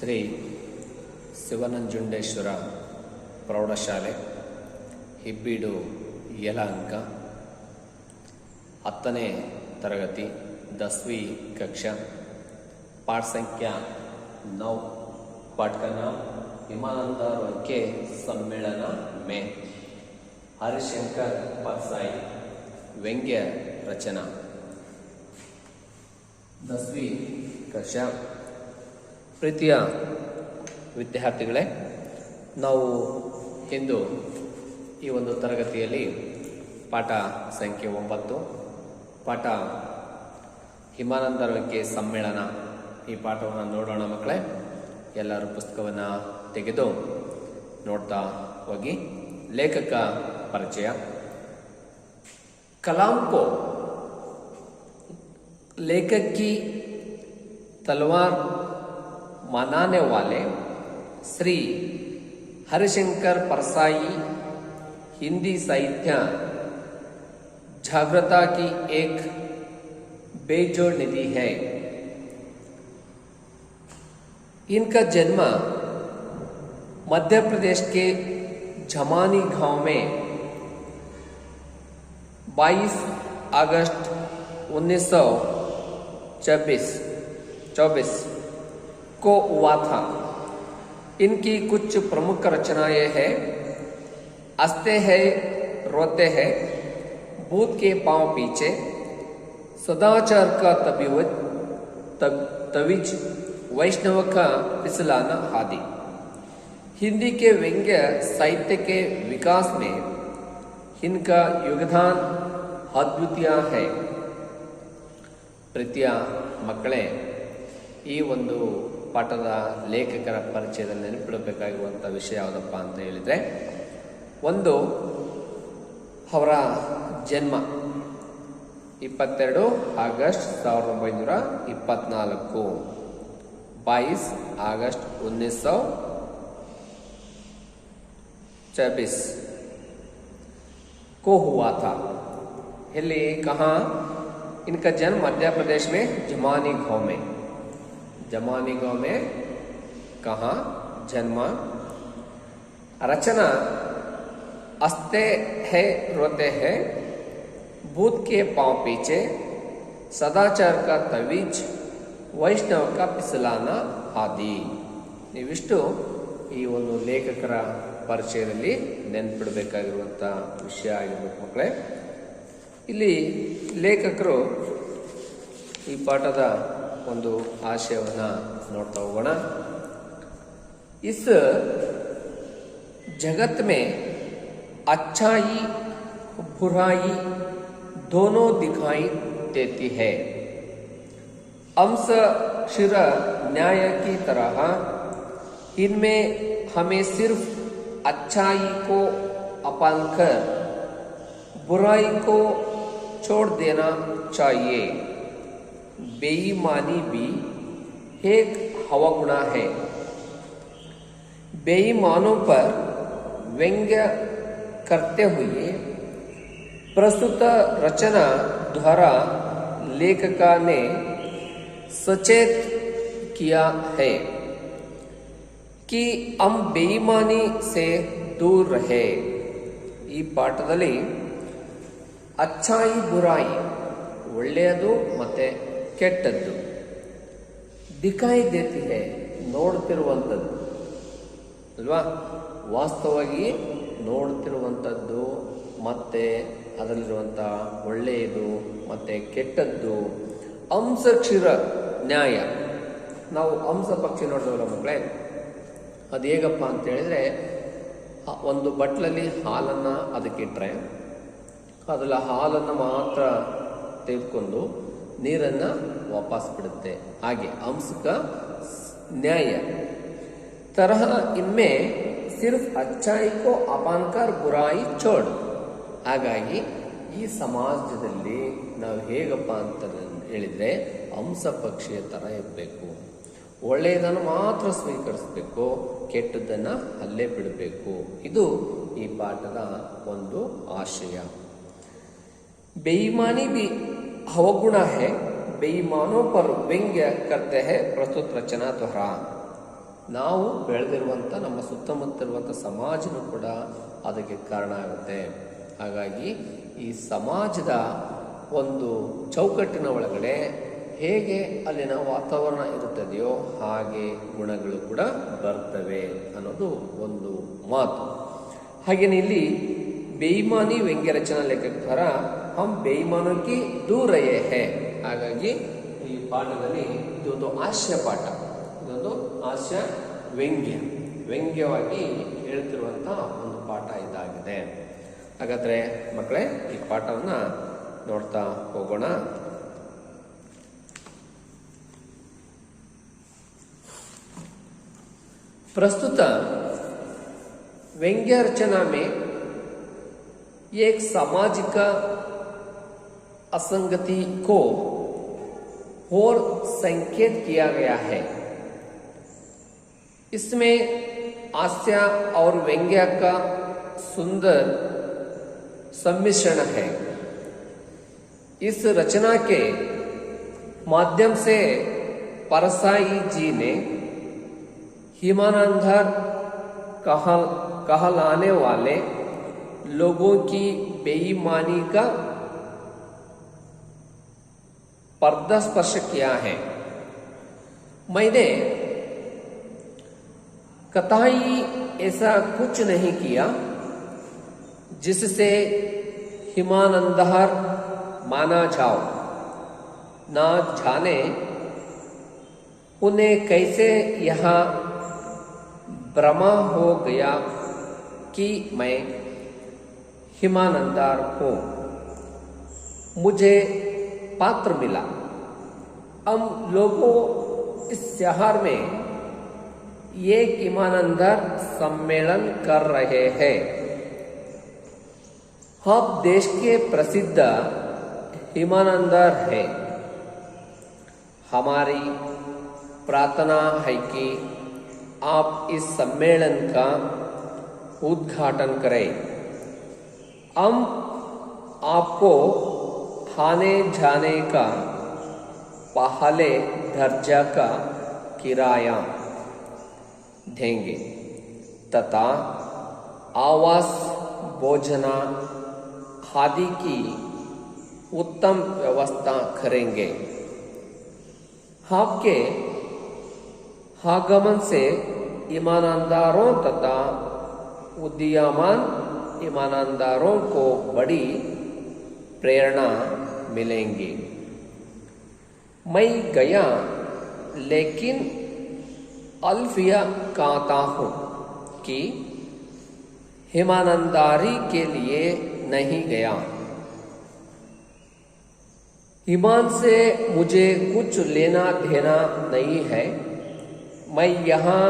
ಶ್ರೀ ಶಿವನಂಜುಂಡೇಶ್ವರ ಪ್ರೌಢಶಾಲೆ ಹಿಬ್ಬೀಡು ಯಲಹಂಕ 10ನೇ ತರಗತಿ 10वीं कक्षा पाठ संख्या 9 पाठ का नाम हिमानंदारों के सम्मेलन में हरिशंकर परसाई व्यंग्य रचना 10वीं कक्षा ಪ್ರೀತಿಯ ವಿದ್ಯಾರ್ಥಿಗಳೇ, ನಾವು ಇಂದು ಈ ಒಂದು ತರಗತಿಯಲ್ಲಿ ಪಾಠ ಸಂಖ್ಯೆ 9 ಪಾಠ ಹಿಮಾನಂದರಕ್ಕೆ ಸಮ್ಮೇಳನ ಈ ಪಾಠವನ್ನು ನೋಡೋಣ ಮಕ್ಕಳೇ. ಎಲ್ಲರೂ ಪುಸ್ತಕವನ್ನು ತೆಗೆದು ನೋಡ್ತಾ ಹೋಗಿ. ಲೇಖಕ ಪರಿಚಯ. कलाम को लेखक की तलवार मानने वाले श्री हरिशंकर परसाई हिंदी साहित्य जागृता की एक बेजोड़ निधि है. इनका जन्म मध्य प्रदेश के झमानी गांव में 22 अगस्त 1924 को हुआ था. इनकी कुछ प्रमुख रचनाएं हैं. हंसते हैं रोते हैं, भूत के पांव पीछे, सदाचार का तवीज, वैष्णव का फिसलाना आदि. हिंदी के व्यंग्य साहित्य के विकास में इनका योगदान अद्वितीय है. ಪ್ರೀತಿಯ ಮಕ್ಕಳೇ, ಈ ಒಂದು ಪಾಠದ ಲೇಖಕರ ಪರಿಚಯದಲ್ಲಿ ನೆನಪಿಡಬೇಕಾಗಿರುವಂಥ ವಿಷಯ ಯಾವುದಪ್ಪ ಅಂತ ಹೇಳಿದರೆ, ಒಂದು ಅವರ ಜನ್ಮ 22 ಆಗಸ್ಟ್ 1924, 22 अगस्त 1924 को हुआ था. हिली कहाँ? इनका जन्म मध्य प्रदेश में जमानी गांव में कहाँ जन्म. रचना हंसते हैं रोते हैं, भूत के पांव पीछे, सदाचार का तवीज, वैष्णव का फिसलाना आदि. ನೀವಿಷ್ಟು ಈ ಒಂದು ಲೇಖಕರ ಪರಿಚಯದಲ್ಲಿ ನೆನಪಿಡಬೇಕಾಗಿರುವಂಥ ವಿಷಯ ಆಗಿರ್ಬೇಕು ಮಕ್ಕಳೇ. ಇಲ್ಲಿ ಲೇಖಕರು ಈ ಪಾಠದ ಒಂದು ಆಶಯವನ್ನು ನೋಡ್ತಾ ಹೋಗೋಣ. इस जगत में अच्छाई बुराई दोनों दिखाई देती है. अंश शिर न्याय की तरह इनमें हमें सिर्फ अच्छाई को अपनाकर बुराई को छोड़ देना चाहिए. बेईमानी भी एक अवगुण है. बेईमानों पर व्यंग्य करते हुए प्रस्तुत रचना द्वारा लेखक ने सचेत किया है कि हम बेईमानी से दूर रहे. ಈ ಪಾಠದಲ್ಲಿ ಅಚ್ಚಾಯಿ ಬುರಾಯಿ, ಒಳ್ಳೆಯದು ಮತ್ತೆ ಕೆಟ್ಟದ್ದು, ದಿಖಾಯಿ ದೇತಿ ಹೈ, ನೋಡ್ತಿರುವಂಥದ್ದು ಅಲ್ವಾ, ವಾಸ್ತವವಾಗಿ ನೋಡ್ತಿರುವಂಥದ್ದು ಮತ್ತೆ ಅದರಲ್ಲಿರುವಂಥ ಒಳ್ಳೆಯದು ಮತ್ತೆ ಕೆಟ್ಟದ್ದು. ಅಂಶಕ್ಷಿರ ನ್ಯಾಯ, ನಾವು ಅಂಶ ಪಕ್ಷಿ ನೋಡಿದವಲ್ಲ ಮಕ್ಕಳೇ, ಅದು ಹೇಗಪ್ಪ ಅಂತ ಹೇಳಿದ್ರೆ, ಒಂದು ಬಟ್ಲಲ್ಲಿ ಹಾಲನ್ನು ಅದಕ್ಕಿಟ್ರೆ ಅದರ ಹಾಲನ್ನು ಮಾತ್ರ ತೆಗೆದುಕೊಂಡು ನೀರನ್ನು ವಾಪಸ್ ಬಿಡುತ್ತೆ. ಹಾಗೆ ಅಂಶಕ ನ್ಯಾಯ ತರಹ ಇನ್ಮೆ ಸಿರ್ಫ್ ಅಚ್ಚಾಯಿಕೋ ಅಪಾನ್ಕರ್ ಬುರಾಯಿ ಚೋಡ್. ಹಾಗಾಗಿ ಈ ಸಮಾಜದಲ್ಲಿ ನಾವು ಹೇಗಪ್ಪ ಅಂತ ಹೇಳಿದರೆ ಅಂಶ ಪಕ್ಷಿಯ ಥರ ಇರಬೇಕು. ಒಳ್ಳೆಯದನ್ನು ಮಾತ್ರ ಸ್ವೀಕರಿಸಬೇಕು, ಕೆಟ್ಟದ್ದನ್ನು ಅಲ್ಲೇ ಬಿಡಬೇಕು. ಇದು ಈ ಪಾಠದ ಒಂದು ಆಶಯ. बेईमानी भी अवगुण है, बेईमानों पर व्यंग्य करते हैं प्रस्तुत रचना द्वारा. ನಾವು ಬೆಳೆದಿರುವಂಥ ನಮ್ಮ ಸುತ್ತಮುತ್ತಲಿರುವಂಥ ಸಮಾಜನೂ ಕೂಡ ಅದಕ್ಕೆ ಕಾರಣ ಆಗುತ್ತೆ. ಹಾಗಾಗಿ ಈ ಸಮಾಜದ ಒಂದು ಚೌಕಟ್ಟಿನ ಒಳಗಡೆ ಹೇಗೆ ಅಲ್ಲಿನ ವಾತಾವರಣ ಇರುತ್ತದೆಯೋ ಹಾಗೆ ಗುಣಗಳು ಕೂಡ ಬರ್ತವೆ ಅನ್ನೋದು ಒಂದು ಮಾತು. ಹಾಗೆಯೇ ಇಲ್ಲಿ ಬೇಯಿಮಾನಿ ವ್ಯಂಗ್ಯ ರಚನಾ ಲೇಖಕರ ಹಮ್ ಬೇಯಿಮಾನೋಕಿ ದೂರಯೇ ಹೇ. ಹಾಗಾಗಿ ಈ ಪಾಠದಲ್ಲಿ ಇದೊಂದು ಹಾಸ್ಯ ಪಾಠ, ಇದೊಂದು ಹಾಸ್ಯ ವ್ಯಂಗ್ಯವಾಗಿ ಹೇಳ್ತಿರುವಂಥ ಒಂದು ಪಾಠ ಇದಾಗಿದೆ. ಹಾಗಾದರೆ ಮಕ್ಕಳೇ, ಈ ಪಾಠವನ್ನು ನೋಡ್ತಾ ಹೋಗೋಣ. प्रस्तुत व्यंग्य रचना में एक सामाजिक असंगति को और संकेत किया गया है. इसमें हास्य और व्यंग्य का सुंदर सम्मिश्रण है. इस रचना के माध्यम से परसाई जी ने हिमानंदर कहलाने वाले लोगों की बेईमानी का पर्दास्पर्श किया है. मैंने कतई ऐसा कुछ नहीं किया जिससे हिमानंदर माना जाओ. ना जाने उन्हें कैसे यहाँ भ्रमा हो गया कि मैं हिमानंदर हूँ. मुझे पात्र मिला. हम लोगों इस शहर में एक हिमानंदर सम्मेलन कर रहे हैं. आप देश के प्रसिद्ध हिमानंदर है. हमारी प्रार्थना है कि आप इस सम्मेलन का उद्घाटन करें. हम आपको आने जाने का पहले दर्जा का किराया देंगे तथा आवास, भोजना आदि की उत्तम व्यवस्था करेंगे. आपके आगमन से ईमानदारों तथा उदीयमान ईमानदारों को बड़ी प्रेरणा मिलेंगी. मैं गया लेकिन अल्फिया कहता हूँ कि ईमानदारी के लिए नहीं गया. ईमान से मुझे कुछ लेना देना नहीं है. मैं यहाँ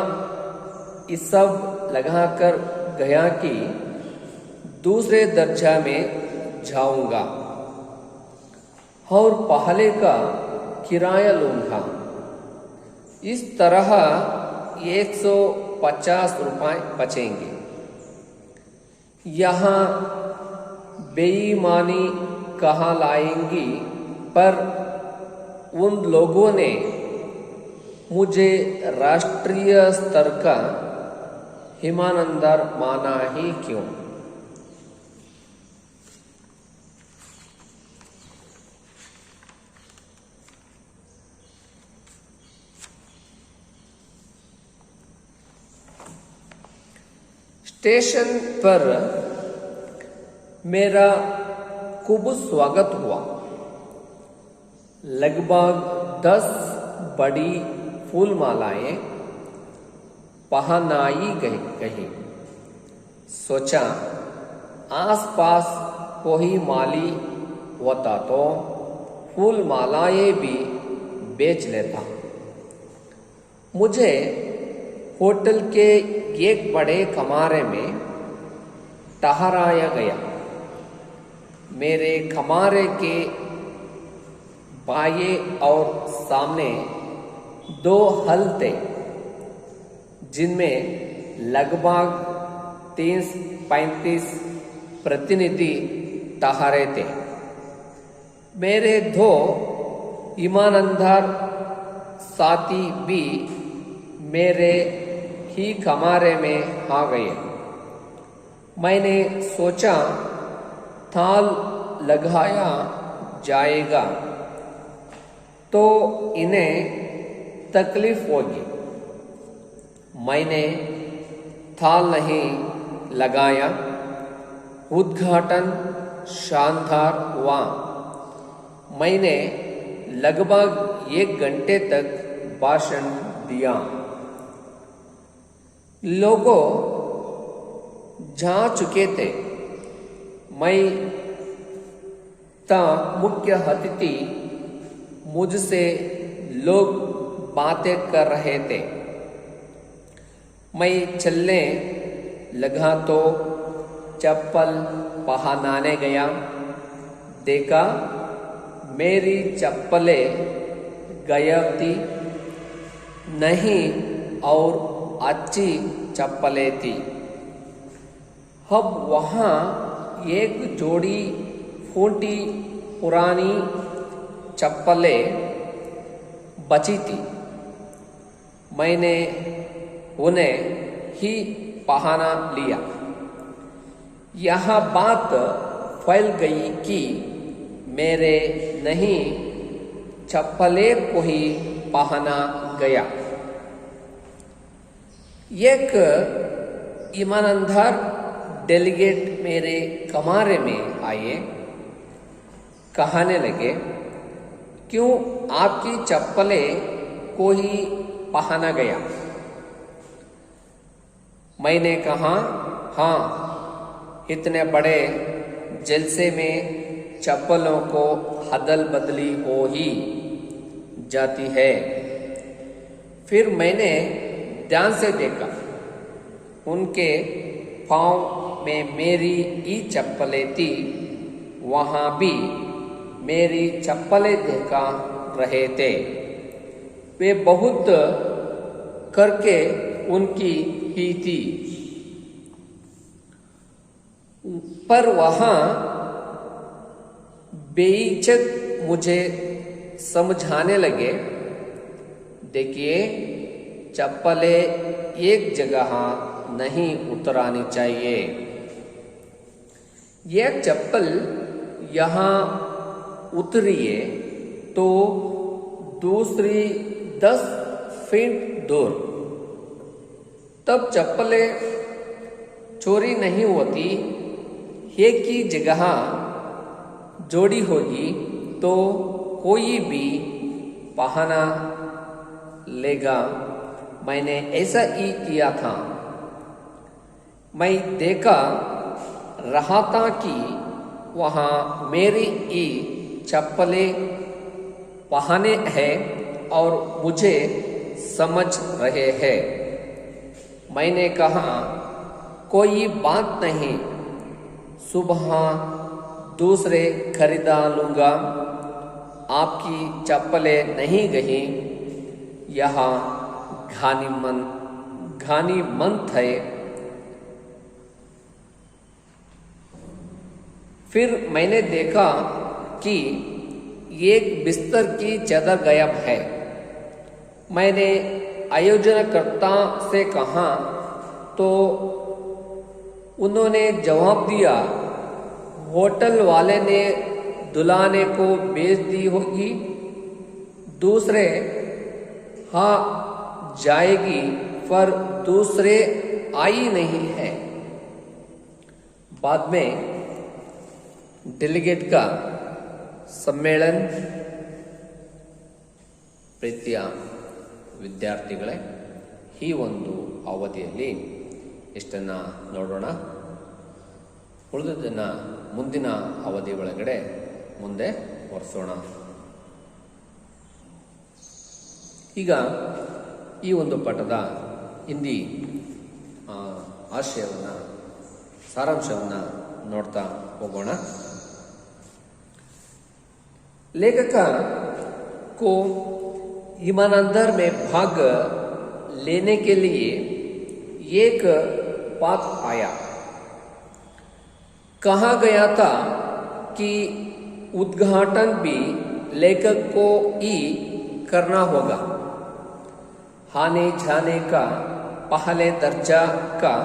इस सब लगाकर गया कि दूसरे दर्जा में जाऊंगा और पहले का किराया लूंगा. इस तरह 150 रुपये बचेंगे. यहाँ बेईमानी कहाँ लाएंगी, पर उन लोगों ने मुझे राष्ट्रीय स्तर का हिमानंदर माना ही क्यों. स्टेशन पर मेरा खूब स्वागत हुआ. लगभग 10 बड़ी फूल मालाएं पहनाई गई. सोचा आसपास कोई माली होता तो फूल मालाएं भी बेच लेता. मुझे होटल के एक बड़े कमरे में ठहराया गया. मेरे कमरे के बाएं और सामने 2 हल थे जिनमें लगभग 30-35 प्रतिनिधि ठहरे थे. मेरे 2 ईमानदार साथी भी मेरे ही कमरे में आ गए। मैंने सोचा ताल लगाया जाएगा तो इन्हें तकलीफ होगी। मैंने ताल नहीं लगाया। उद्घाटन शानदार हुआ। मैंने लगभग 1 घंटे तक भाषण दिया। लोगों जा चुके थे। मैं था मुख्य अतिथि। मुझसे लोग बातें कर रहे थे। मैं चलने लगा तो चप्पल पहनाने गया। देखा मेरी चप्पलें गायब थी। नहीं और अच्छी चप्पलें थी। अब वहाँ एक जोड़ी फूटी पुरानी चप्पलें बची थी। मैंने उन्हें ही पहना लिया। यह बात फैल गई कि मेरे नहीं चप्पलें को ही पहना गया। एक ईमानदार डेलीगेट मेरे कमरे में आए। कहने लगे, क्यों आपकी चप्पलें को ही पहना गया? मैंने कहा, हाँ, इतने बड़े जलसे में चप्पलों को अदल बदली हो ही जाती है। फिर मैंने ध्यान से देखा। उनके पाँव में मेरी ही चप्पलें थी। वहाँ भी मेरी चप्पलें देखा रहे थे। वे बहुत करके उनकी ही थी। पर वहाँ बेइज्जत मुझे समझाने लगे, देखिए चप्पलें एक जगह नहीं उतरानी चाहिए। यह चप्पल यहाँ उतरिए तो दूसरी 10 फीट दूर, तब चप्पलें चोरी नहीं होती। एक ही जगह जोड़ी होगी तो कोई भी पहना लेगा। मैंने ऐसा ही किया था। मैं देखा रहा था कि वहाँ मेरी ही चप्पलें पहने हैं और मुझे समझ रहे हैं। मैंने कहा, कोई बात नहीं, सुबह दूसरे खरीदा लूँगा। आपकी चप्पलें नहीं गई। यह घानीमंत है। फिर मैंने देखा कि एक बिस्तर की चादर गायब है। मैंने आयोजनकर्ता से कहा तो उन्होंने जवाब दिया, होटल वाले ने दुल्हने को बेच दी होगी। दूसरे हाँ जाएगी, पर दूसरे आई नहीं है। बाद में डेलीगेट का सम्मेलन। ಪ್ರೀತಿಯ ವಿದ್ಯಾರ್ಥಿಗಳೇ, ಈ ಒಂದು ಅವಧಿಯಲ್ಲಿ ಇಷ್ಟನ್ನು ನೋಡೋಣ. ಉಳಿದದನ್ನು ಮುಂದಿನ ಅವಧಿ ಒಳಗಡೆ ಮುಂದೆ ಒರೆಸೋಣ. ಈಗ ಈ ಒಂದು ಪಾಠದ ಹಿಂದಿ ಆಶಯವನ್ನು, ಸಾರಾಂಶವನ್ನು ನೋಡ್ತಾ ಹೋಗೋಣ. लेखक को ईमानदार में भाग लेने के लिए एक बात आया. कहा गया था कि उद्घाटन भी लेखक को ही करना होगा. आने जाने का पहले दर्जा का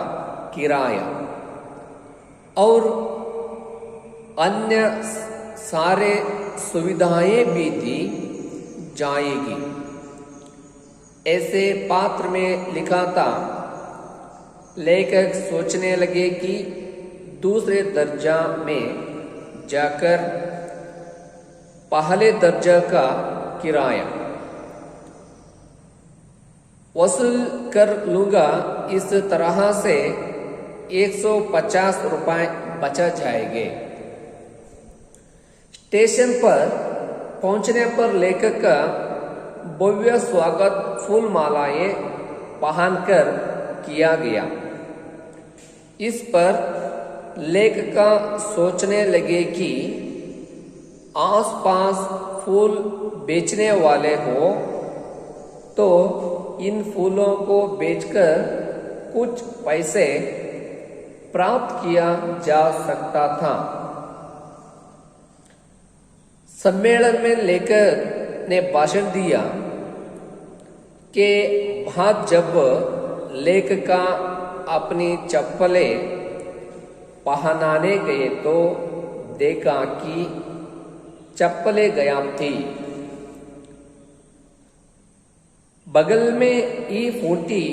किराया और अन्य सारे सुविधाएं भी दी जाएगी। ऐसे पात्र में लिखा था। लेखक सोचने लगे कि दूसरे दर्जा में जाकर पहले दर्जा का किराया वसूल कर लूंगा। इस तरह से 150 रुपए बचा जाएंगे। स्टेशन पर पहुंचने पर लेखक का भव्य स्वागत फूल मालाएं पहनकर किया गया। इस पर लेखिका सोचने लगे कि आसपास फूल बेचने वाले हो तो इन फूलों को बेचकर कुछ पैसे प्राप्त किया जा सकता था। सम्मेलन में लेखक ने भाषण दिया कि बाद जब लेखिका अपनी चप्पलें पहनाने गए तो देखा कि चप्पलें गायब थी। बगल में ई फूटी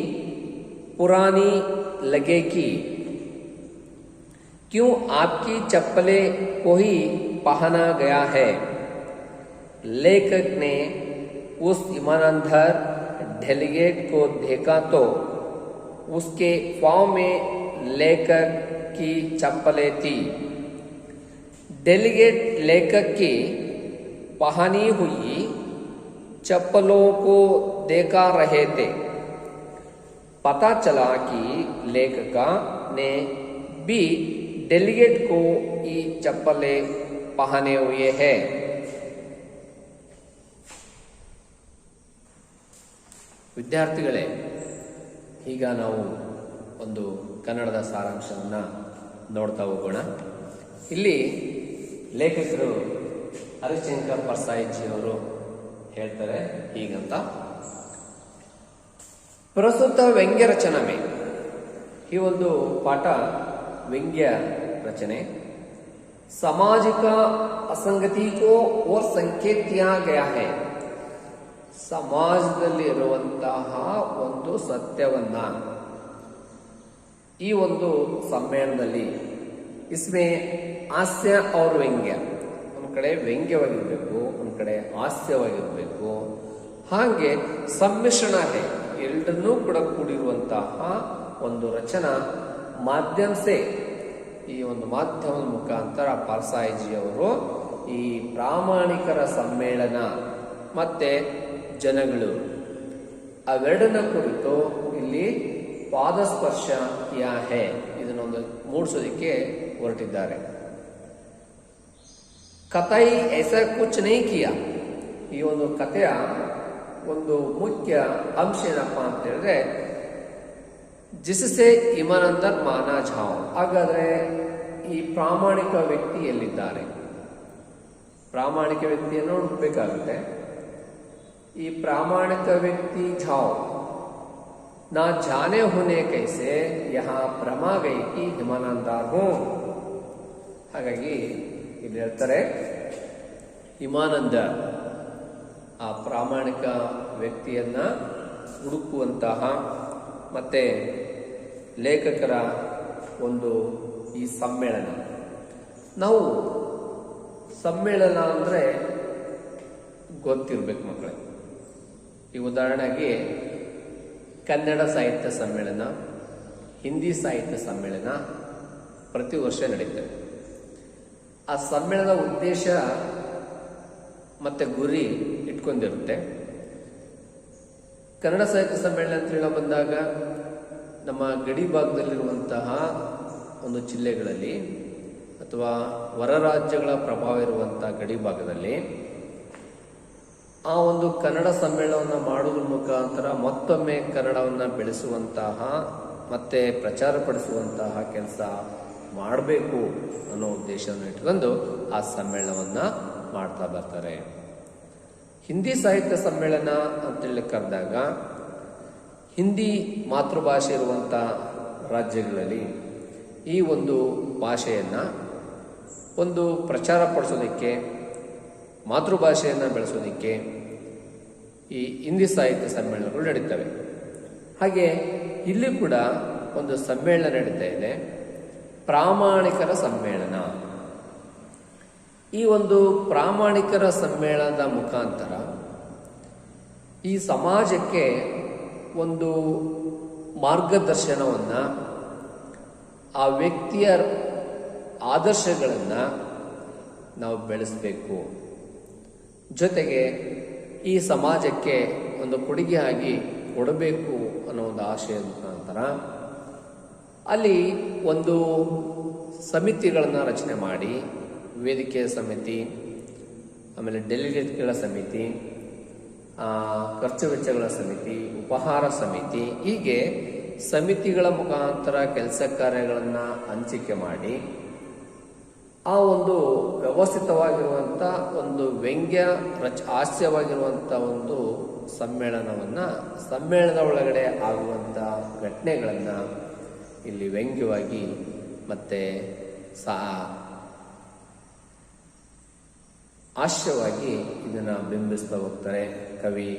पुरानी लगेगी। क्यों आपकी चप्पलें को ही पहना गया है? लेखक ने उस ईमानदार डेलीगेट को देखा तो उसके पांव में लेखक की चप्पलें थी। डेलीगेट लेखक की पहनी हुई चप्पलों को देखा रहे थे। पता चला कि लेखिका ने भी डेलीगेट को ये चप्पलें पहने हुए हैं। ವಿದ್ಯಾರ್ಥಿಗಳೇ, ಈಗ ನಾವು ಒಂದು ಕನ್ನಡದ ಸಾರಾಂಶವನ್ನು ನೋಡ್ತಾ ಹೋಗೋಣ. ಇಲ್ಲಿ ಲೇಖಕರು ಹರಿಶಂಕರ್ ಪರ್ಸಾಯಿಜಿ ಅವರು ಹೇಳ್ತಾರೆ ಹೀಗಂತ. ಪ್ರಸ್ತುತ ವ್ಯಂಗ್ಯ ರಚನೆ. ಈ ಒಂದು ಪಾಠ ವ್ಯಂಗ್ಯ ರಚನೆ. ಸಾಮಾಜಿಕ असंगति को और संकेत दिया गया है. ಸಮಾಜದಲ್ಲಿರುವಂತಹ ಒಂದು ಸತ್ಯವನ್ನ ಈ ಒಂದು ಸಮ್ಮೇಳನದಲ್ಲಿ ಇಸ್ಮೆ ಹಾಸ್ಯ और ವ್ಯಂಗ್ಯ, ಒಂದು ಕಡೆ ವ್ಯಂಗ್ಯವಾಗಿರಬೇಕು, ಒಂದು ಕಡೆ ಹಾಸ್ಯವಾಗಿರಬೇಕು, ಹಾಗೆ ಸಮ್ಮಿಶ್ರಣ ಇದೆ. ಎರಡನ್ನೂ ಕೂಡ ಕೂಡಿರುವಂತಹ ಒಂದು ರಚನಾ ಮಾಧ್ಯಮ ಸೆ, ಈ ಒಂದು ಮಾಧ್ಯಮದ ಮುಖಾಂತರ ಪರ್ಸಾಯಿಜಿ ಅವರು ಈ ಪ್ರಾಮಾಣಿಕರ ಸಮ್ಮೇಳನ ಮತ್ತೆ ಜನಗಳು ಅವೆರಡನ್ನ ಕುರಿತು ಇಲ್ಲಿ ಪಾದಸ್ಪರ್ಶ ಯಾ ಹೇ ಇದನ್ನೊಂದು ಮೂಡಿಸೋದಕ್ಕೆ ಹೊರಟಿದ್ದಾರೆ. ಕಥೈ ಐಸಾ ಕುಚ್ ನೈ ಕಿಯಾ, ಈ ಒಂದು ಕಥೆಯ ಒಂದು ಮುಖ್ಯ ಅಂಶ ಏನಪ್ಪ ಅಂತ ಹೇಳಿದ್ರೆ ಜಿಸಸೆ ಇಮಾನಂದರ್ ಮಾನಾ ಜಾವ್. ಹಾಗಾದ್ರೆ ಈ ಪ್ರಾಮಾಣಿಕ ವ್ಯಕ್ತಿ ಎಲ್ಲಿದ್ದಾರೆ? ಪ್ರಾಮಾಣಿಕ ವ್ಯಕ್ತಿಯನ್ನು ಹುಡುಕಬೇಕಾಗುತ್ತೆ. ಈ ಪ್ರಾಮಾಣಿಕ ವ್ಯಕ್ತಿ ಜಾವ್ ನಾ ಜಾನೆ ಹೋನೆ ಕೈಸೆ ಯಹಾ ಭ್ರಮಾ ಗೈ ಕಿ ಹಿಮಾನಂದಾರ್ ಹೂ. ಹಾಗಾಗಿ ಇಲ್ಲಿ ಹೇಳ್ತಾರೆ ಹಿಮಾನಂದ ಆ ಪ್ರಾಮಾಣಿಕ ವ್ಯಕ್ತಿಯನ್ನ ಹುಡುಕುವಂತಹ ಮತ್ತೆ ಲೇಖಕರ ಒಂದು ಈ ಸಮ್ಮೇಳನ. ನಾವು ಸಮ್ಮೇಳನ ಅಂದ್ರೆ ಗೊತ್ತಿರ್ಬೇಕು ಮಕ್ಕಳೇ. ಈ ಉದಾಹರಣೆಗೆ ಕನ್ನಡ ಸಾಹಿತ್ಯ ಸಮ್ಮೇಳನ, ಹಿಂದಿ ಸಾಹಿತ್ಯ ಸಮ್ಮೇಳನ ಪ್ರತಿ ವರ್ಷ ನಡೆಯುತ್ತೆ. ಆ ಸಮ್ಮೇಳನದ ಉದ್ದೇಶ ಮತ್ತೆ ಗುರಿ ಇಟ್ಕೊಂಡಿರುತ್ತೆ. ಕನ್ನಡ ಸಾಹಿತ್ಯ ಸಮ್ಮೇಳನ ಅಂತ ಹೇಳ ಬಂದಾಗ ನಮ್ಮ ಗಡಿ ಭಾಗದಲ್ಲಿರುವಂತಹ ಒಂದು ಜಿಲ್ಲೆಗಳಲ್ಲಿ ಅಥವಾ ಹೊರ ರಾಜ್ಯಗಳ ಪ್ರಭಾವ ಇರುವಂತಹ ಗಡಿ ಭಾಗದಲ್ಲಿ ಆ ಒಂದು ಕನ್ನಡ ಸಮ್ಮೇಳನವನ್ನು ಮಾಡುವುದರ ಮುಖಾಂತರ ಮತ್ತೊಮ್ಮೆ ಕನ್ನಡವನ್ನು ಬೆಳೆಸುವಂತಹ ಮತ್ತೆ ಪ್ರಚಾರಪಡಿಸುವಂತಹ ಕೆಲಸ ಮಾಡಬೇಕು ಅನ್ನೋ ಉದ್ದೇಶವನ್ನು ಇಟ್ಕೊಂಡು ಆ ಸಮ್ಮೇಳನವನ್ನ ಮಾಡ್ತಾ ಬರ್ತಾರೆ. ಹಿಂದಿ ಸಾಹಿತ್ಯ ಸಮ್ಮೇಳನ ಅಂತೇಳಿ ಕರೆದಾಗ ಹಿಂದಿ ಮಾತೃಭಾಷೆ ಇರುವಂಥ ರಾಜ್ಯಗಳಲ್ಲಿ ಈ ಒಂದು ಭಾಷೆಯನ್ನು ಒಂದು ಪ್ರಚಾರ ಪಡಿಸೋದಕ್ಕೆ, ಮಾತೃಭಾಷೆಯನ್ನು ಬೆಳೆಸೋದಕ್ಕೆ ಈ ಹಿಂದಿ ಸಾಹಿತ್ಯ ಸಮ್ಮೇಳನಗಳು ನಡೀತವೆ. ಹಾಗೆ ಇಲ್ಲಿ ಕೂಡ ಒಂದು ಸಮ್ಮೇಳನ ನಡೀತಾ ಇದೆ, ಪ್ರಾಮಾಣಿಕರ ಸಮ್ಮೇಳನ. ಈ ಒಂದು ಪ್ರಾಮಾಣಿಕರ ಸಮ್ಮೇಳನದ ಮುಖಾಂತರ ಈ ಸಮಾಜಕ್ಕೆ ಒಂದು ಮಾರ್ಗದರ್ಶನವನ್ನು, ಆ ವ್ಯಕ್ತಿಯ ಆದರ್ಶಗಳನ್ನು ನಾವು ಬೆಳೆಸಬೇಕು. ಜೊತೆಗೆ ಈ ಸಮಾಜಕ್ಕೆ ಒಂದು ಕೊಡುಗೆಯಾಗಿ ಕೊಡಬೇಕು ಅನ್ನೋ ಒಂದು ಆಶಯದ ಮುಖಾಂತರ ಅಲ್ಲಿ ಒಂದು ಸಮಿತಿಗಳನ್ನು ರಚನೆ ಮಾಡಿ, ವೇದಿಕೆಯ ಸಮಿತಿ, ಆಮೇಲೆ ಡೆಲಿಗೇಟ್ಗಳ ಸಮಿತಿ, ಖರ್ಚು ವೆಚ್ಚಗಳ ಸಮಿತಿ, ಉಪಹಾರ ಸಮಿತಿ, ಹೀಗೆ ಸಮಿತಿಗಳ ಮುಖಾಂತರ ಕೆಲಸ ಕಾರ್ಯಗಳನ್ನು ಹಂಚಿಕೆ ಮಾಡಿ ಆ ಒಂದು ವ್ಯವಸ್ಥಿತವಾಗಿರುವಂಥ ಒಂದು ವ್ಯಂಗ್ಯ ಹಾಸ್ಯವಾಗಿರುವಂಥ ಒಂದು ಸಮ್ಮೇಳನದ ಒಳಗಡೆ ಆಗುವಂಥ ಘಟನೆಗಳನ್ನು ಇಲ್ಲಿ ವ್ಯಂಗ್ಯವಾಗಿ ಮತ್ತು ಹಾಸ್ಯವಾಗಿ ಇದನ್ನು ಬಿಂಬಿಸ್ತಾ ಹೋಗ್ತಾರೆ ಕವಿ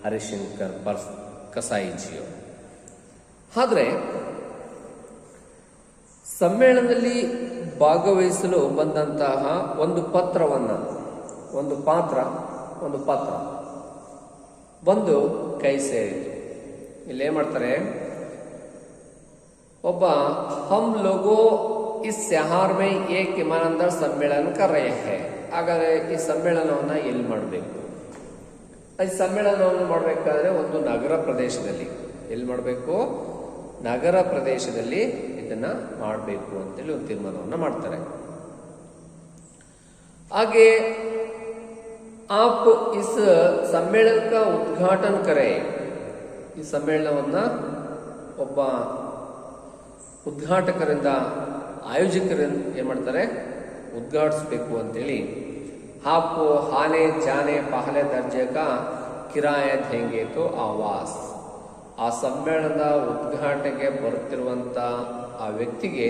ಹರಿಶಂಕರ್ ಕಸಾಯಿಜಿಯವರು. ಆದರೆ ಸಮ್ಮೇಳನದಲ್ಲಿ ಭಾಗವಹಿಸಲು ಬಂದಂತಹ ಒಂದು ಪಾತ್ರ ಒಂದು ಕೈ ಸೇರಿತು. ಇಲ್ಲೇನು ಮಾಡ್ತಾರೆ, ಒಬ್ಬ ಹಮ್ ಲೋಗೋ ಇಸ್ ಸಹಾರ್ ಮೇ ಏಕ್ ಇಮಾನಂದರ್ ಸಮ್ಮೇಳನ ಕರ್ ರಹೆ ಹೈ. ಹಾಗಾದರೆ ಈ ಸಮ್ಮೇಳನವನ್ನು ಎಲ್ಲಿ ಮಾಡಬೇಕು? ಈ ಸಮ್ಮೇಳನವನ್ನು ಮಾಡಬೇಕಾದ್ರೆ ಒಂದು ನಗರ ಪ್ರದೇಶದಲ್ಲಿ, ಎಲ್ಲಿ ಮಾಡಬೇಕು? ನಗರ ಪ್ರದೇಶದಲ್ಲಿ ಇದನ್ನ ಮಾಡಬೇಕು ಅಂತೇಳಿ ಒಂದು ತೀರ್ಮಾನವನ್ನು ಮಾಡ್ತಾರೆ. ಹಾಗೆ ಆಪ್ ಇಸ್ ಸಮ್ಮೇಳನ ಕಾ ಉದ್ಘಾಟನ ಕರೆ. ಈ ಸಮ್ಮೇಳನವನ್ನ ಒಬ್ಬ ಉದ್ಘಾಟಕರಿಂದ, ಆಯೋಜಕರಿಂದ ಏನ್ ಮಾಡ್ತಾರೆ, ಉದ್ಘಾಟಿಸಬೇಕು ಅಂತೇಳಿ ಆಪ್ ಹಾನೆ ಜಾನೆ ಪಹಲೆ ದರ್ಜೆ ಕಾ ಕಿರಾಯ ದೇಂಗೆ ತೋ ಆವಾಸ್. ಆ ಸಮ್ಮೇಳನದ ಉದ್ಘಾಟನೆಗೆ ಬರುತ್ತಿರುವಂಥ ಆ ವ್ಯಕ್ತಿಗೆ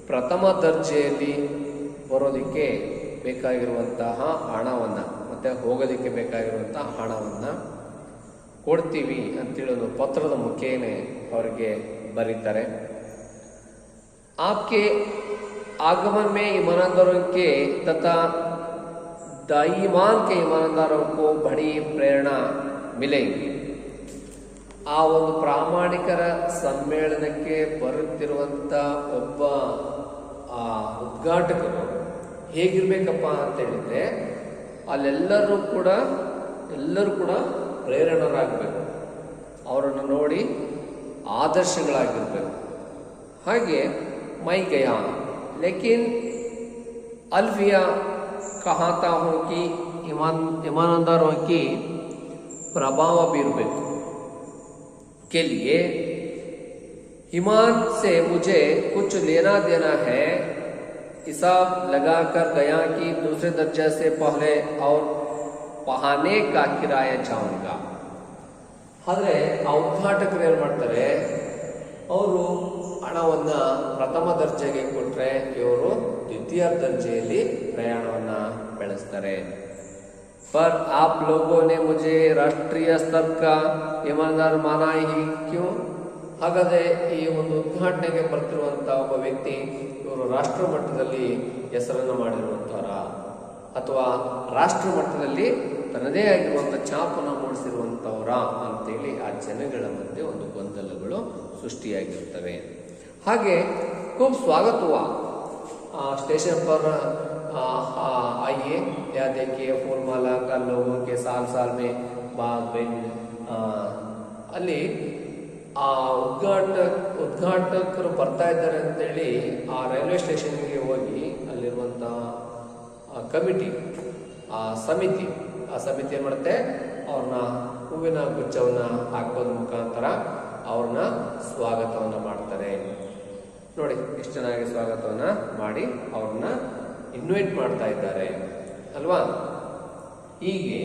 ಪ್ರಥಮ ದರ್ಜೆಯಲ್ಲಿ ಬರೋದಕ್ಕೆ ಬೇಕಾಗಿರುವಂತಹ ಹಣವನ್ನು ಮತ್ತು ಹೋಗೋದಕ್ಕೆ ಬೇಕಾಗಿರುವಂತಹ ಹಣವನ್ನು ಕೊಡ್ತೀವಿ ಅಂತೇಳಿ ಒಂದು ಪತ್ರದ ಮುಖೇನೆ ಅವರಿಗೆ ಬರೀತಾರೆ. आपके आगमन में ईमानदारों के तथा दाईमान के ईमानदारों को बड़ी प्रेरणा मिलेगी. ಆ ಒಂದು ಪ್ರಾಮಾಣಿಕರ ಸಮ್ಮೇಳನಕ್ಕೆ ಬರುತ್ತಿರುವಂಥ ಒಬ್ಬ ಉದ್ಘಾಟಕರು ಹೇಗಿರ್ಬೇಕಪ್ಪ ಅಂತ ಹೇಳಿದ್ರೆ, ಅಲ್ಲೆಲ್ಲರೂ ಕೂಡ ಪ್ರೇರಣರಾಗಬೇಕು, ಅವರನ್ನು ನೋಡಿ ಆದರ್ಶಗಳಾಗಿರ್ಬೇಕು. ಹಾಗೆ ಮೈ ಗಯಾ ಲೇಕಿನ್ ಅಲ್ಫಿಯಾ ಕಹಾತಾ ಹೋ ಕಿ ईमानदारों की प्रभाव बीरಬೇಕು के लिए ईमान से मुझे कुछ लेना देना है. हिसाब लगाकर गया कि दूसरे दर्जे से पहले और पहाने का किराया जाऊंगा. ಆದರೆ ಆ ಉದ್ಘಾಟಕರು ಏನು ಮಾಡ್ತಾರೆ, ಅವರು ಹಣವನ್ನು ಪ್ರಥಮ ದರ್ಜೆಗೆ ಕೊಟ್ಟರೆ ಇವರು ದ್ವಿತೀಯ ದರ್ಜೆಯಲ್ಲಿ ಪ್ರಯಾಣವನ್ನು ಬೆಳೆಸ್ತಾರೆ. पर आप लोगों ने मुझे राष्ट्रीय स्तर का ईमानदार माना ही क्यों? ಹಾಗಾದರೆ ಈ ಒಂದು ಉದ್ಘಾಟನೆಗೆ ಬರ್ತಿರುವಂತಹ ಒಬ್ಬ ವ್ಯಕ್ತಿ ಇವರು ರಾಷ್ಟ್ರ ಮಟ್ಟದಲ್ಲಿ ಹೆಸರನ್ನು ಮಾಡಿರುವಂತವರ ಅಥವಾ ರಾಷ್ಟ್ರ ಮಟ್ಟದಲ್ಲಿ ತನ್ನದೇ ಆಗಿರುವಂಥ ಛಾಪನ್ನು ಮೂಡಿಸಿರುವಂಥವರ ಅಂತೇಳಿ ಆ ಜನಗಳ ಮಧ್ಯೆ ಒಂದು ಗೊಂದಲಗಳು ಸೃಷ್ಟಿಯಾಗಿರ್ತವೆ. ಹಾಗೆ ಖೂಬ್ ಸ್ವಾಗತ ಹುವಾ, स्टेशन पर आइए, या देखिए फूलमाला का लोगों के साल में बाग बिन ಅಲ್ಲಿ ಆ ಉದ್ಘಾಟಕರು ಬರ್ತಾ ಇದ್ದಾರೆ ಅಂತೇಳಿ ಆ ರೈಲ್ವೆ ಸ್ಟೇಷನ್ಗೆ ಹೋಗಿ ಅಲ್ಲಿರುವಂಥ ಕಮಿಟಿ, ಆ ಸಮಿತಿ ಏನು ಮಾಡುತ್ತೆ, ಅವ್ರನ್ನ ಹೂವಿನ ಗುಚ್ಛವನ್ನು ಹಾಕೋದ್ರ ಮುಖಾಂತರ ಅವ್ರನ್ನ ಸ್ವಾಗತವನ್ನು ಮಾಡ್ತಾರೆ. ನೋಡಿ ಎಷ್ಟು ಚೆನ್ನಾಗಿ ಸ್ವಾಗತವನ್ನು ಮಾಡಿ ಅವ್ರನ್ನ ಇನ್ವೈಟ್ ಮಾಡ್ತಾ ಇದ್ದಾರೆ ಅಲ್ವಾ. ಹೀಗೆ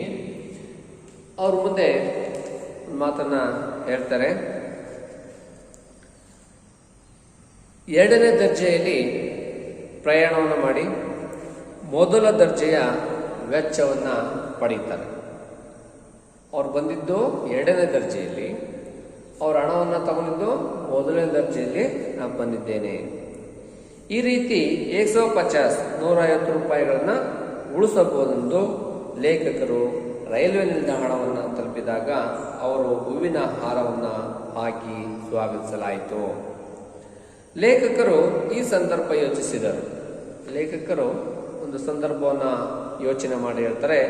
ಅವ್ರ ಮುಂದೆ ಮಾತನ್ನ ಹೇಳ್ತಾರೆ. ಎರಡನೇ ದರ್ಜೆಯಲ್ಲಿ ಪ್ರಯಾಣವನ್ನು ಮಾಡಿ ಮೊದಲ ದರ್ಜೆಯ ವೆಚ್ಚವನ್ನು ಪಡೀತಾರೆ. ಅವ್ರು ಬಂದಿದ್ದು ಎರಡನೇ ದರ್ಜೆಯಲ್ಲಿ, ಅವ್ರ ಹಣವನ್ನು ತಗೊಂಡಿದ್ದು ಮೊದಲನೇ ದರ್ಜೆಯಲ್ಲಿ ನಾನು ಬಂದಿದ್ದೇನೆ. ಈ ರೀತಿ 150 ರೂಪಾಯಿಗಳನ್ನು ಉಳಿಸಬಹುದೆಂದು ಲೇಖಕರು ರೈಲ್ವೆ ನಿಲ್ದಾಣವನ್ನು ತಲುಪಿದಾಗ ಅವರು ಹೂವಿನ ಹಾರವನ್ನು ಹಾಕಿ ಸ್ವಾಗತಿಸಲಾಯಿತು. ಲೇಖಕರು ಈ ಸಂದರ್ಭ ಯೋಚಿಸಿದರು. ಲೇಖಕರು ಒಂದು ಸಂದರ್ಭವನ್ನು ಯೋಚನೆ ಮಾಡಿ ಹೇಳ್ತಾರೆ,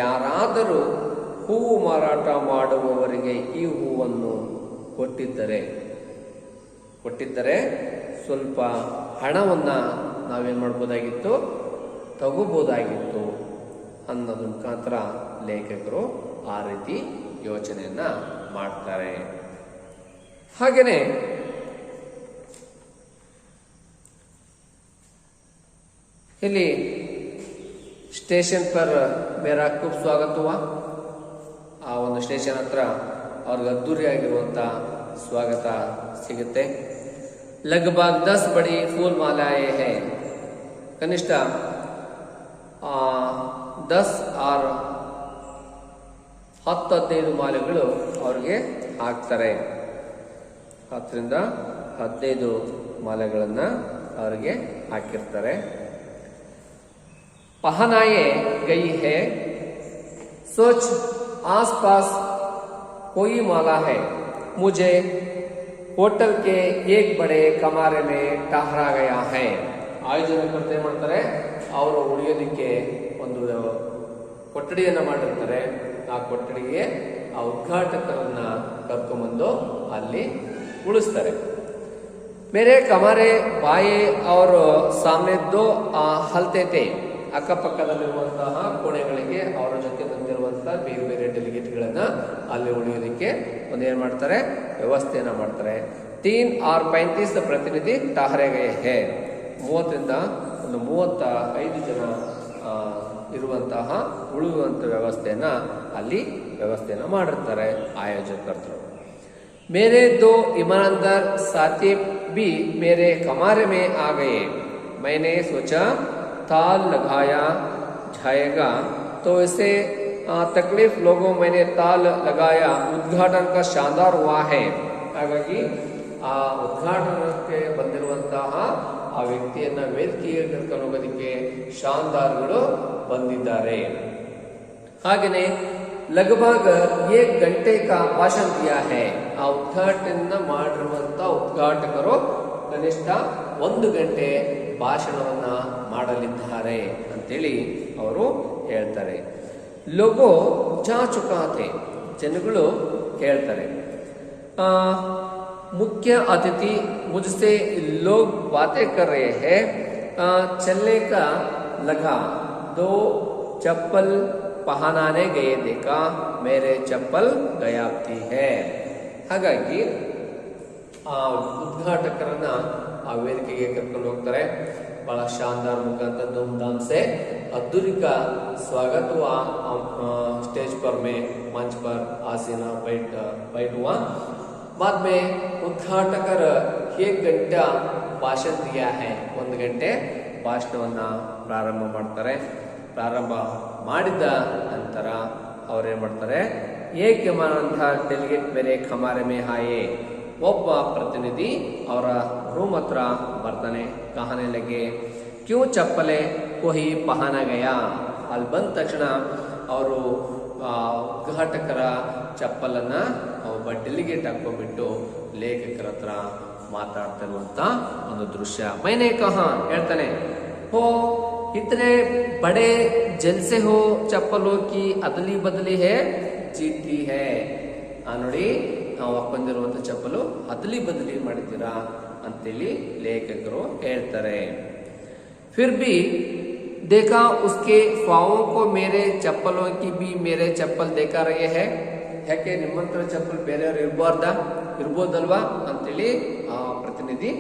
ಯಾರಾದರೂ ಹೂವು ಮಾರಾಟ ಮಾಡುವವರಿಗೆ ಈ ಹೂವನ್ನು ಕೊಟ್ಟಿದ್ದರೆ ಸ್ವಲ್ಪ ಹಣವನ್ನು ನಾವೇನು ಮಾಡ್ಬೋದಾಗಿತ್ತು, ತಗೋಬೋದಾಗಿತ್ತು ಅನ್ನೋದ್ರ ಮುಖಾಂತರ ಲೇಖಕರು ಆ ರೀತಿ ಯೋಚನೆಯನ್ನ ಮಾಡ್ತಾರೆ. ಹಾಗೆಯೇ ಇಲ್ಲಿ ಸ್ಟೇಷನ್ ಪರ್ ಮೇರಾ ಖೂಬ್ ಸ್ವಾಗತ ಹುವಾ, ಆ ಒಂದು ಸ್ಟೇಷನ್ ಹತ್ರ ಅವ್ರಿಗೆ ಅದ್ದೂರಿಯಾಗಿರುವಂಥ ಸ್ವಾಗತ ಸಿಗುತ್ತೆ. ಲಗ್ಭಗ್ 10 ಬಡಿ ಫೂಲ್ ಮಾಲಾಯೇ ಹೈ, ಕನಿಷ್ಠ 10-15 ಮಾಲೆಗಳು ಅವ್ರಿಗೆ ಹಾಕ್ತಾರೆ. 10ರಿಂದ 15 ಮಾಲೆಗಳನ್ನು ಅವ್ರಿಗೆ ಹಾಕಿರ್ತಾರೆ. पहनाए गई है, सोच आस पास कोई माला है, मुझे होटल के एक बड़े कमरे में ठहरा गया है. ಆಯೋಜಕರು ಏನು ಮಾಡ್ತಾರೆ, ಅವರು ಉಳಿಯೋದಕ್ಕೆ ಒಂದು ಕೊಠಡಿಯನ್ನು ಮಾಡಿರ್ತಾರೆ. ಆ ಕೊಠಡಿಗೆ ಆ ಉದ್ಘಾಟಕರನ್ನ ಕರ್ಕೊಂಡ್ಬಂದು ಅಲ್ಲಿ ಉಳಿಸ್ತಾರೆ. ಮೇರೆ ಕಮರೆ ಬಾಯೆ ಅವರು ಸಾಮನೆ ದೋ ಹಲ್ತೆ ಥೇ, ಅಕ್ಕಪಕ್ಕದಲ್ಲಿರುವಂತಹ ಕೋಣೆಗಳಿಗೆ ಅವರ ಜೊತೆ ಬಂದಿರುವಂತಹ ಬೇರೆ ಬೇರೆ ಡೆಲಿಗೇಟ್ಗಳನ್ನ ಅಲ್ಲಿ ಉಳಿಯೋದಕ್ಕೆ ಒಂದೇನು ಮಾಡ್ತಾರೆ, ವ್ಯವಸ್ಥೆಯನ್ನ ಮಾಡ್ತಾರೆ. 3 और 35 ಪ್ರತಿನಿಧಿ ठहरे गए हैं, 30ರಿಂದ 35 ಜನ ಇರುವಂತಹ ಉಳಿಯುವಂತ ವ್ಯವಸ್ಥೆಯನ್ನ ಅಲ್ಲಿ ಮಾಡಿರ್ತಾರೆ ಆಯೋಜಕರು. मेरे 2 ईमानदार साथी भी मेरे कमरे में आ गए, मैंने सोचा ताल लगाया जाएगा तो इसे तकलीफ लोगों मैंने ताल लगाया, उद्घाटन का शानदार हुआ है. ಹಾಗಾಗಿ ಆ ಉದ್ಘಾಟನಕ್ಕೆ ಬಂದಿರುವಂತಹ ಆ ವ್ಯಕ್ತಿಯನ್ನ ವೇದಿಕೆಗೆ ಕರ್ಕೊಂಡು ಹೋಗೋದಕ್ಕೆ ಶಾನ್ದಾರ್ಗಳು ಬಂದಿದ್ದಾರೆ. ಹಾಗೆಯೇ लगभग 1 घंटे का भाषण दिया है, ಆ ಉದ್ಘಾಟನೆ ಮಾಡಿರುವಂತ ಉದ್ಘಾಟಕರು ಕನಿಷ್ಠ 1 ಗಂಟೆ ಭಾಷಣವನ್ನ ಮಾಡಲಿದ್ದಾರೆ ಅಂತೇಳಿ ಅವರು ಹೇಳ್ತಾರೆ. ಲೋಗೋ ಜಾ ಚುಕಾತೆ, ಜನಗಳು ಹೇಳ್ತಾರೆ, मुख्य अतिथि मुझसे लोग बातें कर रहे हैं, चलने का लगा, 2 चप्पल पहनाने गए देखा, मेरे चप्पल गयाब्ती है. ಹಾಗಾಗಿ ಆ ಉದ್ಘಾಟಕರನ್ನ ಆ ವೇದಿಕೆಗೆ ಕರ್ಕೊಂಡು ಹೋಗ್ತಾರೆ. ಬಹಳ ಶಾನದಾರ್ ಮುಖಾಂತರ धूमधाम से अद्भुत का स्वागत हुआ. स्टेज पर में मंच पर आसीना बैठ हुआ. बाद में उद्घाटकर 1 घंटा ಭಾಷಣ दिया है, 1 ಗಂಟೆ ಭಾಷಣವನ್ನ ಪ್ರಾರಂಭ ಮಾಡ್ತಾರೆ. ಪ್ರಾರಂಭ ಮಾಡಿದ ನಂತರ ಅವ್ರೇನ್ ಮಾಡ್ತಾರೆ, ಏಕೆ ಮಾನಂತ ಡೆಲಿಗೇಟ್ ಬೇರೆ ಕಮಾರೆ ಮೇ ಹಾಯೆ, ಒಬ್ಬ ಪ್ರತಿನಿಧಿ ಅವರ ರೂಮ್ ಹತ್ರ ಬರ್ತಾನೆ. ಕಹಾನೆ ಲಗೆ ಕ್ಯೂ ಚಪ್ಪಲೆ ಕೊಹಿ ಪಹಾನ ಗಯ, ಅಲ್ಲಿ ಬಂದ ತಕ್ಷಣ ಅವರು ಉದ್ಘಾಟಕರ ಚಪ್ಪಲನ್ನ ಒಬ್ಬ ಡೆಲಿಗೇಟ್ ಹಾಕೊಂಡ್ಬಿಟ್ಟು ಲೇಖಕರ ಹತ್ರ ಮಾತಾಡ್ತಿರುವಂತ ಒಂದು ದೃಶ್ಯ. ಮೈನೆ ಕಹಾ ಹೇಳ್ತಾನೆ, ಹೋ इतने बड़े जलसे हो, चप्पलों की अदली बदली है, ಚೀಟಿ है. ನೋಡಿ, ನಾವು ಹಾಕೊಂಡಿರುವಂತ ಚಪ್ಪಲು ಅದಲಿ ಬದಲಿ ಮಾಡಿದ್ದೀರಾ ಅಂತೇಳಿ ಲೇಖಕರು ಹೇಳ್ತಾರೆ. फिर भी देखा उसके पाँवों को मेरे चप्पलों की भी मेरे चप्पल देखा रहे हैं, ಯಾಕೆ ನಿಮ್ಮಂತರ ಚಪ್ಪಲ್ ಬೇರೆಯವರು ಇರ್ಬೋದಲ್ವಾ ಅಂತೇಳಿ ಆ ಪ್ರತಿನಿಧಿ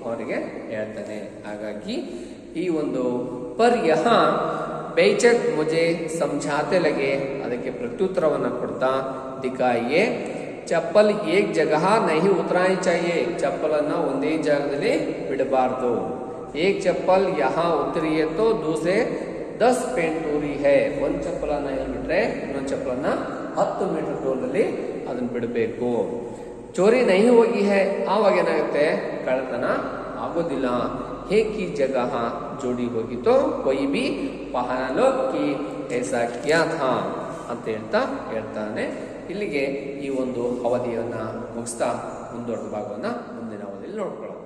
ಅವರಿಗೆ ಹೇಳ್ತಾನೆ. ಹಾಗಾಗಿ ಈ ಒಂದು पर यहाँ बेचक मुझे समझाते लगे, ಅದಕ್ಕೆ ಪ್ರತ್ಯುತ್ತರವನ್ನು ಕೊಡ್ತಾ, दिखाइए ಚಪ್ಪಲ್ ಏಕ್ ಜಗಹ ನಹಿ ಉತರಾನಿ ಚಾಹಿಯೆ, ಚಪ್ಪಲನ್ನ ಒಂದೇ ಜಾಗದಲ್ಲಿ ಬಿಡಬಾರ್ದು. ಏಕ್ ಚಪ್ಪಲ್ ಯಹಾ ಉತ್ತರಿಯೇ ತೋ ದೂಸರೆ 10 ಪೇಂಟ್ ದೂರಿ ಹೈ. ಒಂದು ಚಪ್ಪಲನ್ನ ಎಲ್ಲಿ ಬಿಟ್ರೆ ಇನ್ನೊಂದು ಚಪ್ಪಲನ್ನ 10 ಮೀಟರ್ ದೂರದಲ್ಲಿ ಅದನ್ನ ಬಿಡಬೇಕು. ಚೋರಿ ನಹಿ ಹೋಗಿ ಹೈ, ಆವಾಗ ಏನಾಗುತ್ತೆ ಕಳ್ಳತನ ಆಗೋದಿಲ್ಲ. ಹೇಗ್ ಕಿ ಜಗಹ ಜೋಡಿ ಹೋಗಿ ತೋ ಕೊಯ್ ಬಿ ಪಹನ ಲೋ ಕಿ ಐಸಾ ಕ್ಯಾ ಥಾ ಅಂತ ಹೇಳ್ತಾನೆ. ಇಲ್ಲಿಗೆ ಈ ಒಂದು ಅವಧಿಯನ್ನ ಮುಗಿಸ್ತಾ ಮುಂದುವರೆದ ಭಾಗವನ್ನ ಮುಂದಿನ ಅವಧಿಯಲ್ಲಿ ನೋಡ್ಕೊಳ್ಳೋಣ.